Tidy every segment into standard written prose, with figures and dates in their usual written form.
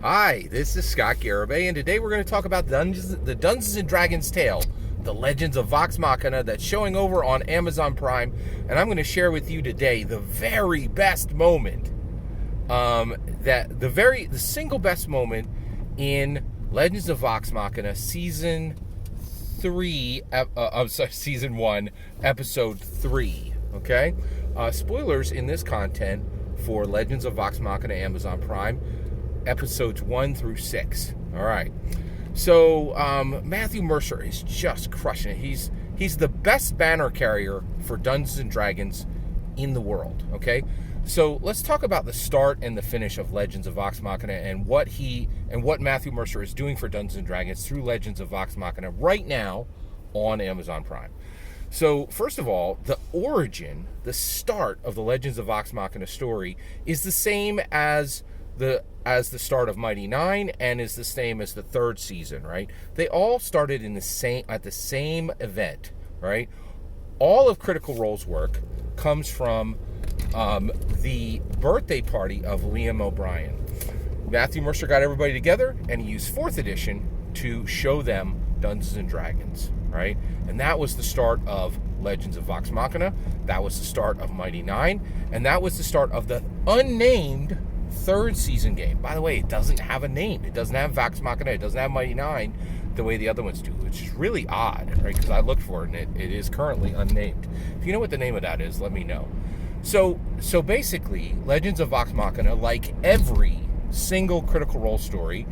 Hi, this is Scott Garibay, and today we're going to talk about the Dungeons & Dragons tale, The Legends of Vox Machina, that's showing over on Amazon Prime, and I'm going to share with you today the very best moment, the single best moment in Legends of Vox Machina Season 1, Episode 3, okay? Spoilers in this content for Legends of Vox Machina Amazon Prime, episodes 1 through 6. All right. So Matthew Mercer is just crushing it. He's the best banner carrier for Dungeons and Dragons in the world. Okay. So let's talk about the start and the finish of Legends of Vox Machina and what Matthew Mercer is doing for Dungeons and Dragons through Legends of Vox Machina right now on Amazon Prime. So first of all, the start of the Legends of Vox Machina story is the same as the start of Mighty Nine, and is the same as the third season, right? They all started at the same event, right? All of Critical Role's work comes from the birthday party of Liam O'Brien. Matthew Mercer got everybody together, and he used 4th edition to show them Dungeons and Dragons, right? And that was the start of Legends of Vox Machina. That was the start of Mighty Nine, and that was the start of the unnamed 3rd season game. By the way, it doesn't have a name. It doesn't have Vox Machina. It doesn't have Mighty Nine the way the other ones do, which is really odd, right? Because I looked for it, and it is currently unnamed. If you know what the name of that is, let me know. So basically, Legends of Vox Machina, like every single Critical Role story,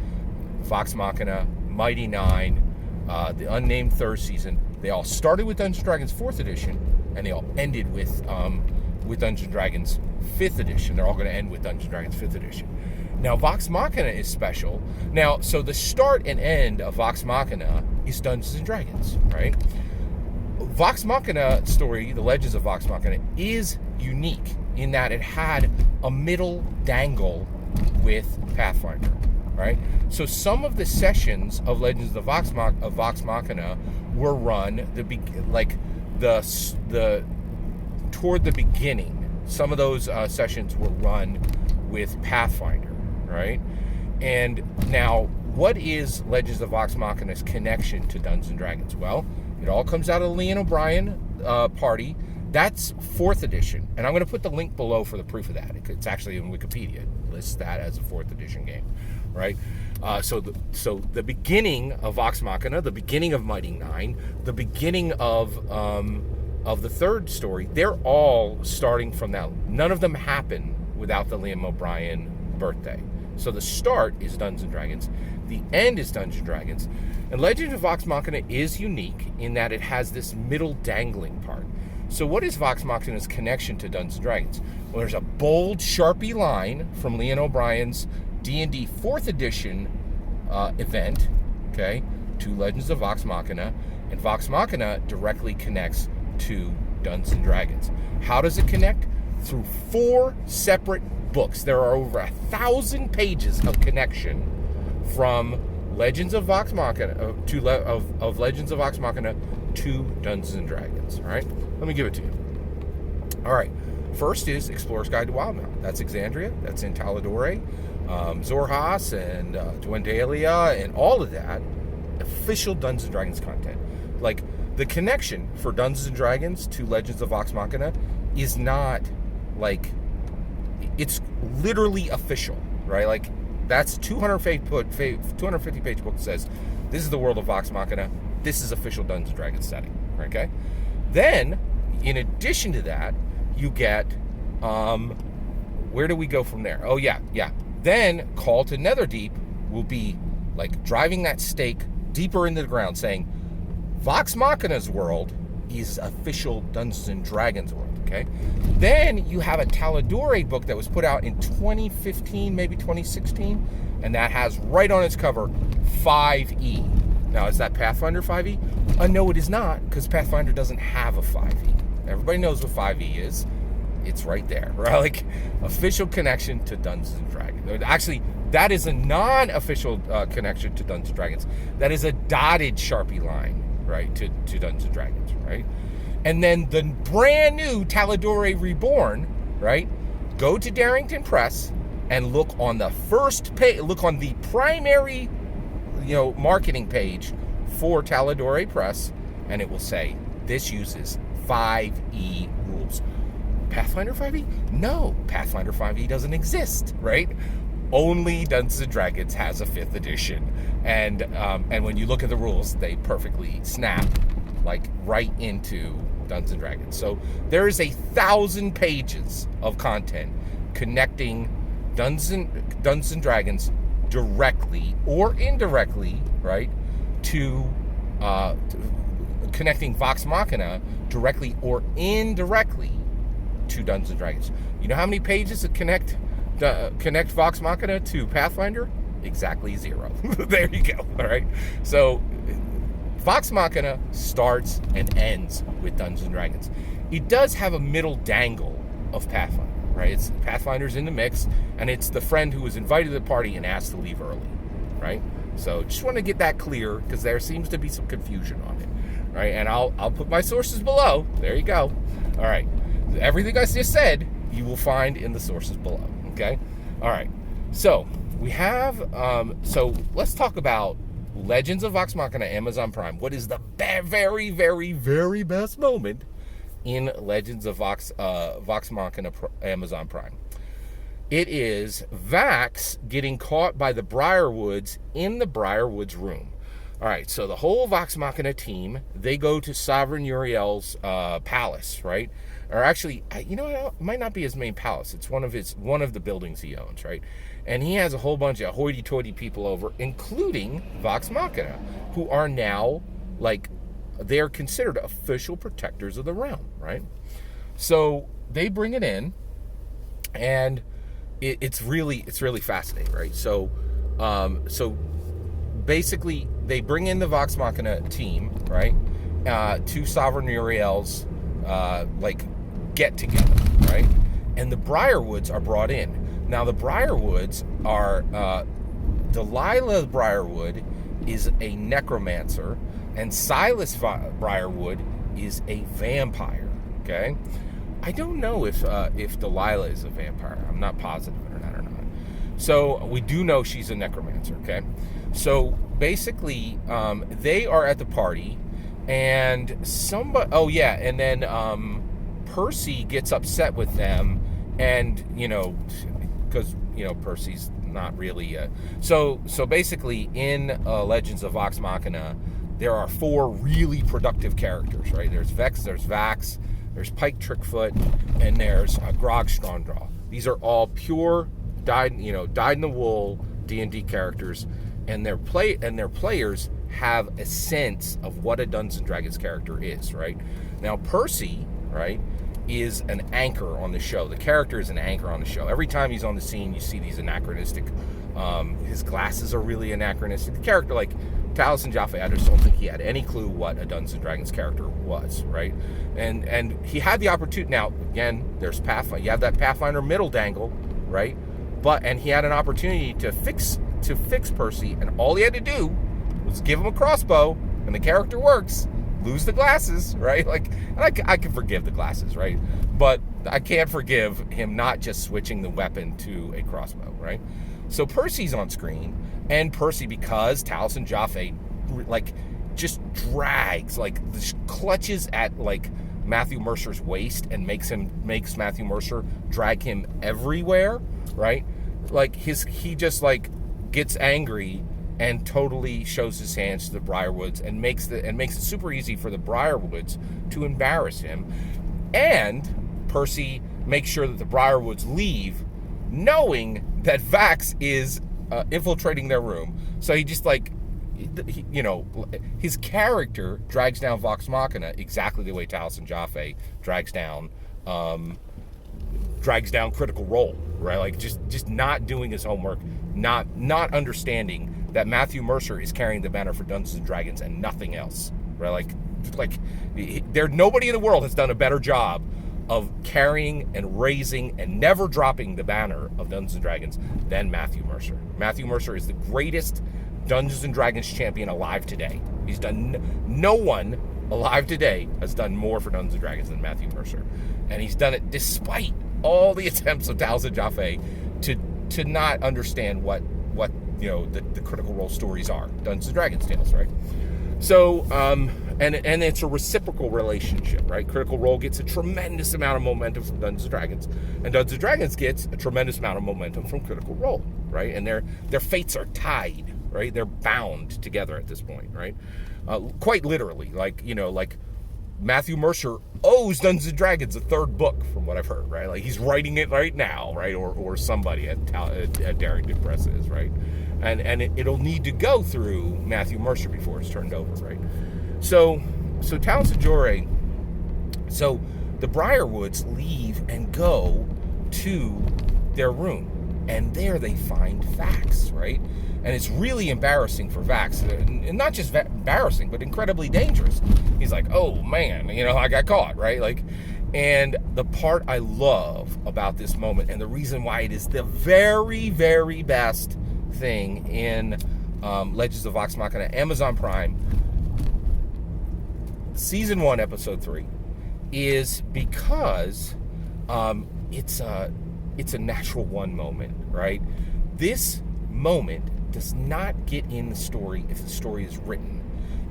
Vox Machina, Mighty Nine, the unnamed 3rd season, they all started with Dungeons & Dragons 4th edition, and they all ended with Dungeons & Dragons 5th edition. They're all going to end with Dungeons & Dragons 5th edition. Now, Vox Machina is special. Now, so the start and end of Vox Machina is Dungeons & Dragons, right? Vox Machina story, The Legends of Vox Machina, is unique in that it had a middle dangle with Pathfinder, right? So some of the sessions of Legends of Vox Machina were run toward the beginning. Some of those sessions were run with Pathfinder, right? And now, what is Legends of Vox Machina's connection to Dungeons & Dragons? Well, it all comes out of the Liam O'Brien party. That's 4th edition. And I'm going to put the link below for the proof of that. It's actually in Wikipedia. It lists that as a 4th edition game, right? So the beginning of Vox Machina, the beginning of Mighty Nine, the beginning of the 3rd story, they're all starting from that. None of them happen without the Liam O'Brien birthday. So the start is Dungeons & Dragons. The end is Dungeons & Dragons. And Legends of Vox Machina is unique in that it has this middle dangling part. So what is Vox Machina's connection to Dungeons & Dragons? Well, there's a bold Sharpie line from Liam O'Brien's D&D 4th edition event, okay, to Legends of Vox Machina. And Vox Machina directly connects to Dungeons & Dragons. How does it connect? Through 4 separate books. There are over 1,000 pages of connection from Legends of Vox Machina of Legends of Vox Machina to Dungeons & Dragons. All right, let me give it to you. All right, first is Explorer's Guide to Wildemount. That's Exandria. That's in Tal'Dorei, Zorhas, and Dwendalia, and all of that. Official Dungeons & Dragons content. Like, the connection for Dungeons & Dragons to Legends of Vox Machina is not, like, it's literally official, right? Like, that's 250-page book that says, this is the world of Vox Machina, this is official Dungeons & Dragons setting, okay? Then, in addition to that, you get, where do we go from there? Oh, yeah. Then, Call to Netherdeep will be, like, driving that stake deeper into the ground, saying, Vox Machina's world is official Dungeons & Dragons world, okay? Then you have a Tal'Dorei book that was put out in 2015, maybe 2016, and that has right on its cover 5e. Now, is that Pathfinder 5e? No, it is not, because Pathfinder doesn't have a 5e. Everybody knows what 5e is. It's right there, right? Like, official connection to Dungeons & Dragons. Actually, that is a non-official connection to Dungeons & Dragons. That is a dotted Sharpie line, right, to Dungeons & Dragons, right? And then the brand new Tal'Dorei Reborn, right? Go to Darrington Press, and look on the first page, look on the primary, marketing page for Tal'Dorei Press, and it will say, this uses 5e rules. Pathfinder 5e? No, Pathfinder 5e doesn't exist, right? Only Dungeons & Dragons has a 5th edition. And when you look at the rules, they perfectly snap, like, right into Dungeons & Dragons. So there is 1,000 pages of content connecting Dungeons & Dragons directly or indirectly, right, to connecting Vox Machina directly or indirectly to Dungeons & Dragons. You know how many pages that connect Vox Machina to Pathfinder? Exactly 0. There you go. All right. So Vox Machina starts and ends with Dungeons & Dragons. It does have a middle dangle of Pathfinder, right? It's Pathfinder's in the mix, and it's the friend who was invited to the party and asked to leave early, right? So just want to get that clear because there seems to be some confusion on it, right? And I'll put my sources below. There you go. All right. Everything I just said, you will find in the sources below, okay? All right. So we have, so let's talk about Legends of Vox Machina, Amazon Prime. What is the very, very, very best moment in Legends of Vox Machina, Amazon Prime? It is Vax getting caught by the Briarwoods in the Briarwoods room. All right, so the whole Vox Machina team, they go to Sovereign Uriel's palace, right? Or actually, it might not be his main palace. It's one of the buildings he owns, right? And he has a whole bunch of hoity-toity people over, including Vox Machina, who are now, like, they are considered official protectors of the realm, right? So they bring it in, and it's really fascinating, right? So basically, they bring in the Vox Machina team, right, to Sovereign Uriel's get together, right? And the Briarwoods are brought in. Now the Briarwoods are Delilah Briarwood is a necromancer, and Silas Briarwood is a vampire. Okay, I don't know if Delilah is a vampire. I'm not positive or not. So we do know she's a necromancer. Okay, so basically they are at the party, and somebody. Oh yeah, and then Percy gets upset with them, and because Percy's not really so basically in Legends of Vox Machina there are 4 really productive characters, right? There's Vex, there's Vax, there's Pike Trickfoot, and there's Grog Strongdraw. These are all pure dyed in the wool D&D characters, and their players have a sense of what a Dungeons & Dragons character is, right? Now Percy, right, is an anchor on the show. The character is an anchor on the show. Every time he's on the scene, you see these anachronistic, his glasses are really anachronistic. The character, like Taliesin Jaffe, I just don't think he had any clue what a Dungeons & Dragons character was, right? And he had the opportunity. Now, again, there's Pathfinder. You have that Pathfinder middle dangle, right? And he had an opportunity to fix Percy, and all he had to do was give him a crossbow, and the character works. Lose the glasses, right? Like, I can forgive the glasses, right? But I can't forgive him not just switching the weapon to a crossbow, right? So Percy's on screen, and Percy, because Taliesin Jaffe, just drags, clutches at, Matthew Mercer's waist and makes Matthew Mercer drag him everywhere, right? He just, gets angry and totally shows his hands to the Briarwoods and makes it super easy for the Briarwoods to embarrass him. And Percy makes sure that the Briarwoods leave, knowing that Vax is infiltrating their room. So he just his character drags down Vox Machina exactly the way Taliesin Jaffe drags down Critical Role, right? Just not doing his homework, not understanding that Matthew Mercer is carrying the banner for Dungeons & Dragons and nothing else, right? Nobody in the world has done a better job of carrying and raising and never dropping the banner of Dungeons & Dragons than Matthew Mercer. Matthew Mercer is the greatest Dungeons & Dragons champion alive today. No one alive today has done more for Dungeons & Dragons than Matthew Mercer. And he's done it despite all the attempts of Taliesin Jaffe to not understand what the Critical Role stories are. Dungeons and Dragons tales, right? So, and it's a reciprocal relationship, right? Critical Role gets a tremendous amount of momentum from Dungeons and Dragons, and Dungeons and Dragons gets a tremendous amount of momentum from Critical Role, right? And their fates are tied, right? They're bound together at this point, right? Quite literally, like Matthew Mercer owes Dungeons and Dragons a third book, from what I've heard, right? Like he's writing it right now, right? Or somebody at Darrington Press is, right? And it'll need to go through Matthew Mercer before it's turned over, right? So Tal'Dorei, so the Briarwoods leave and go to their room, and there they find Vax, right? And it's really embarrassing for Vax, and not just embarrassing, but incredibly dangerous. He's like, oh man, I got caught, right? Like, and the part I love about this moment, and the reason why it is the very, very best thing in Legends of Vox Machina, Amazon Prime, Season 1, Episode 3, is because it's a natural one moment, right? This moment does not get in the story if the story is written.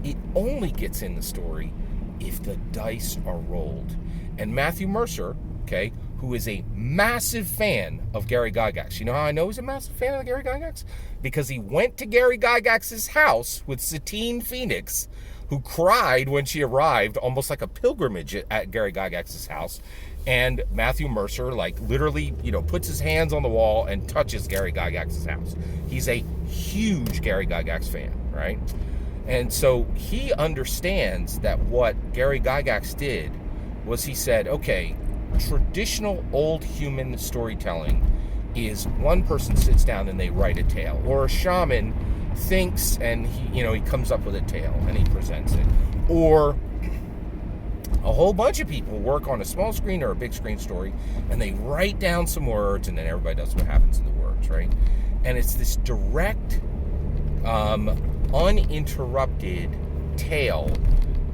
It only gets in the story if the dice are rolled. And Matthew Mercer, okay, who is a massive fan of Gary Gygax. You know how I know he's a massive fan of Gary Gygax? Because he went to Gary Gygax's house with Satine Phoenix, who cried when she arrived, almost like a pilgrimage at Gary Gygax's house. And Matthew Mercer, like, literally, puts his hands on the wall and touches Gary Gygax's house. He's a huge Gary Gygax fan, right? And so he understands that what Gary Gygax did was he said, okay, traditional old human storytelling is one person sits down and they write a tale, or a shaman thinks and he comes up with a tale and he presents it, or a whole bunch of people work on a small screen or a big screen story and they write down some words and then everybody does what happens in the words, right? And it's this direct, uninterrupted tale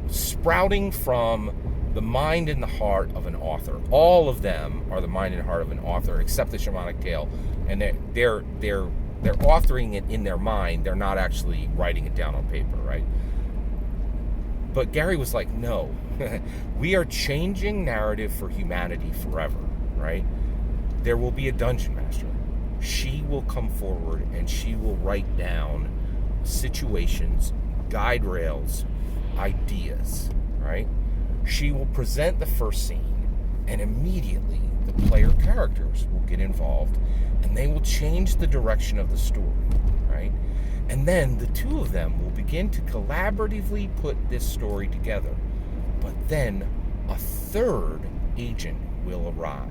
sprouting from the mind and the heart of an author. All of them are the mind and heart of an author, except the shamanic tale, and they're authoring it in their mind. They're not actually writing it down on paper, right? But Gary was like, no, we are changing narrative for humanity forever, right? There will be a dungeon master. She will come forward and she will write down situations, guide rails, ideas, right? She will present the first scene, and immediately the player characters will get involved and they will change the direction of the story, right? And then the two of them will begin to collaboratively put this story together. But then a third agent will arrive,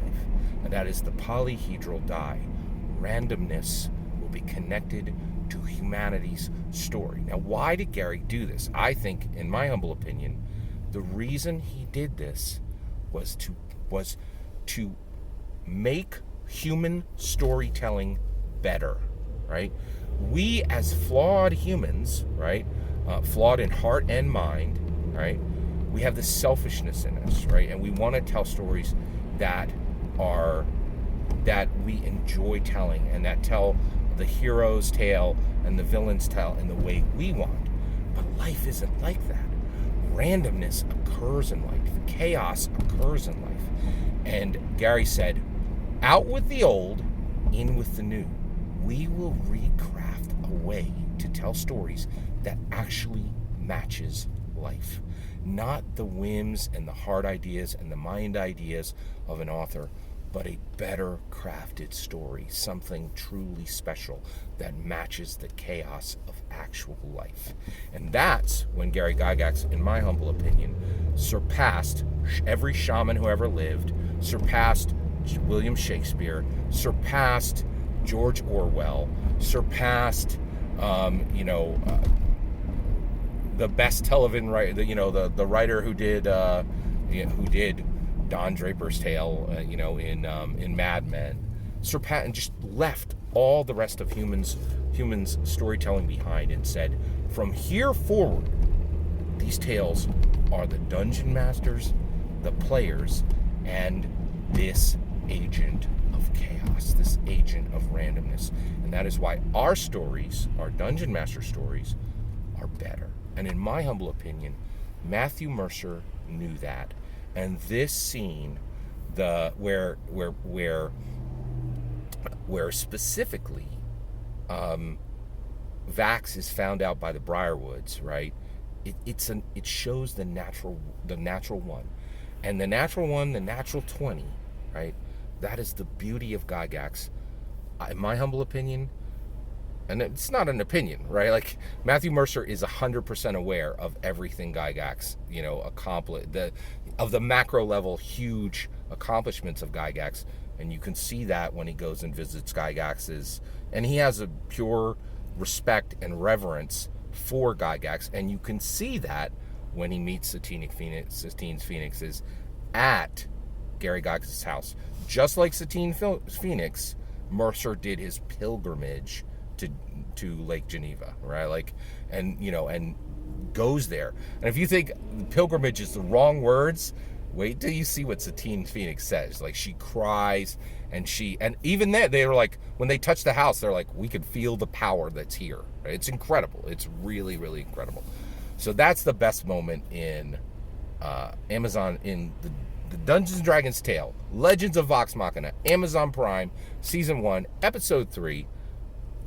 and that is the polyhedral die. Randomness will be connected to humanity's story. Now, why did Gary do this? I think, in my humble opinion, the reason he did this was to make human storytelling better, right? We as flawed humans, right, flawed in heart and mind, right, we have this selfishness in us, right, and we want to tell stories that we enjoy telling and that tell the hero's tale and the villain's tale in the way we want. But life isn't like that. Randomness occurs in life. Chaos occurs in life. And Gary said, out with the old, in with the new. We will recraft a way to tell stories that actually matches life. Not the whims and the hard ideas and the mind ideas of an author, but a better crafted story, something truly special that matches the chaos of actual life. And that's when Gary Gygax, in my humble opinion, surpassed every shaman who ever lived, surpassed William Shakespeare, surpassed George Orwell, surpassed, the best television writer, the writer who did Don Draper's Tale, in Mad Men, surpassed and just left all the rest of humans storytelling behind and said, from here forward, these tales are the dungeon masters, the players, and this agent of of chaos, this agent of randomness. And that is why our stories, our Dungeon Master stories, are better. And in my humble opinion, Matthew Mercer knew that. And this scene, where specifically Vax is found out by the Briarwoods, right? It shows the natural one. And the natural one, the natural 20, right? That is the beauty of Gygax. In my humble opinion, and it's not an opinion, right? Like, Matthew Mercer is 100% aware of everything Gygax, accomplished, of the macro level huge accomplishments of Gygax. And you can see that when he goes and visits Gygax's, and he has a pure respect and reverence for Gygax, and you can see that when he meets Satine Phoenixes at Gary Gygax's house. Just like Satine Phoenix, Mercer did his pilgrimage to Lake Geneva, right? Like, and goes there. And if you think pilgrimage is the wrong words, wait till you see what Satine Phoenix says. Like, she cries, and even then, they were like, when they touch the house, they're like, we could feel the power that's here. Right? It's incredible. It's really, really incredible. So that's the best moment in Amazon, in the Dungeons & Dragons Tale, Legends of Vox Machina, Amazon Prime, Season 1, Episode 3.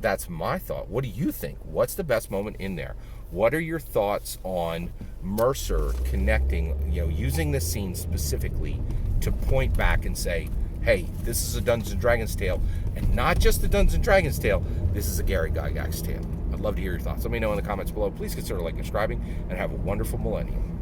That's my thought. What do you think? What's the best moment in there? What are your thoughts on Mercer connecting, using this scene specifically to point back and say, hey, this is a Dungeons & Dragons tale, and not just a Dungeons & Dragons tale, this is a Gary Gygax tale. I'd love to hear your thoughts. Let me know in the comments below. Please consider liking and subscribing, and have a wonderful millennium.